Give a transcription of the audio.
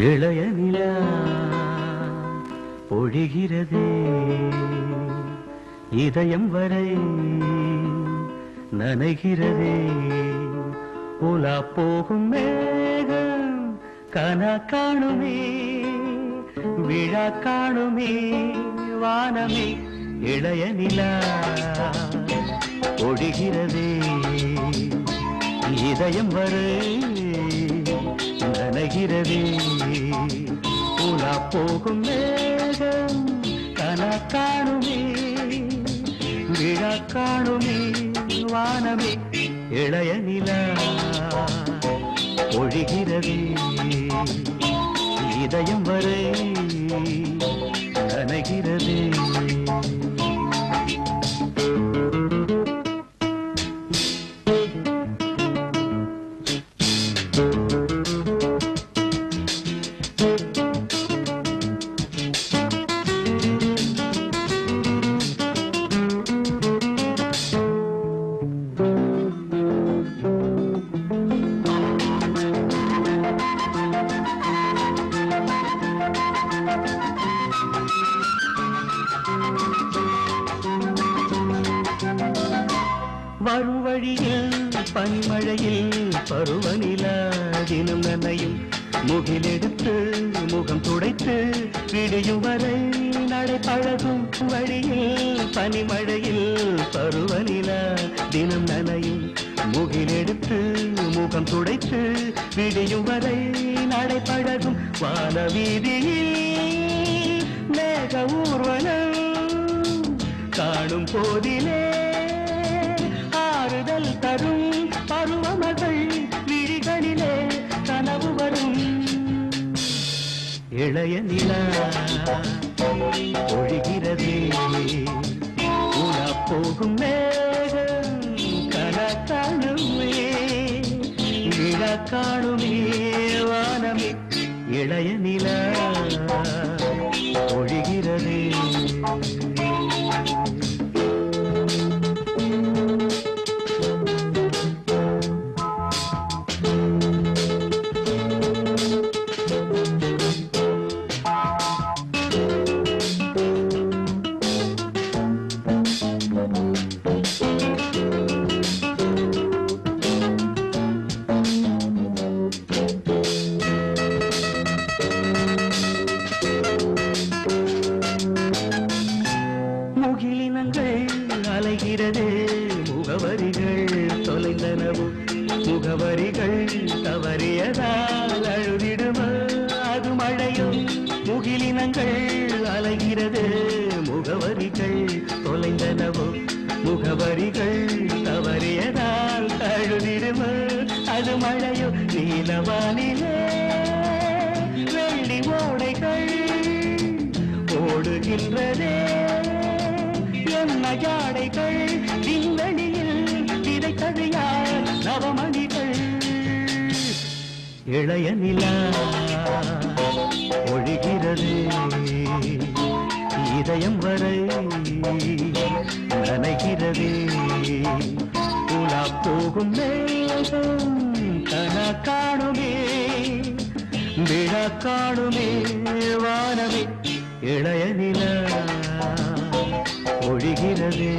இளைய நிலா பொழிகிறதே இதயம் வரை நனைகிறதே உலா போகும் மேகம் கனா காணுமே விழா காணுமே வானமே இளைய நிலா பொழிகிறதே இதயம் வரை நனைகிறதே உலா போகும் மேகம் கனா காணுமே விழா காணுமே வானமே இளைய நிலா பொழிகிறதே இதயம் வரை நனைகிறதே வரும் வழியில் பனிமழையில் பருவநிலா தினம் நனையும் முகிலெடுத்து முகம் துடைத்து விடியும் வரை நடை பழகும் வழியில் பனிமழையில் பருவநிலா தினம் நனையும் முகிலெடுத்து முகம் துடைத்து விடியும் வரை நடை பழகும் வான வீதியில் மேக ஊர்வலம் காணும் போதிலே ஆறுதல் தரும் பருவமகள் விழிகளிலே கனவு வரும் இளைய நிலா பொழிகிறதே உலா போகும் மேகம் கனா காணுமே விழா காணுமே வானமே இளைய நிலா பொழிகிறதே அலைகிறதே முகவரிகள் தொலைந்தனவும் முகவரிகள் தவறியதால் அழுதிடுமா அது மழையும் முகிலினங்கள் அலைகிறது முகவரிகள் தொலைந்தனவும் முகவரிகள் தவறியதால் அழுதிடுமா அது மழையோ நீலவானிலே வெள்ளி ஓடைகள் ஓடுகின்றதே என்ன ஜாடைகள் விண்வெளியில் விதைத்தது யார் நவமணிகள் இளைய நிலா ஒழிகிறது இதயம் வரை நனைகிறது உலா போகும் மேகம் கனா காணுமே விழா காணுமே வானமே இளைய நிலா ஒழிகிறதே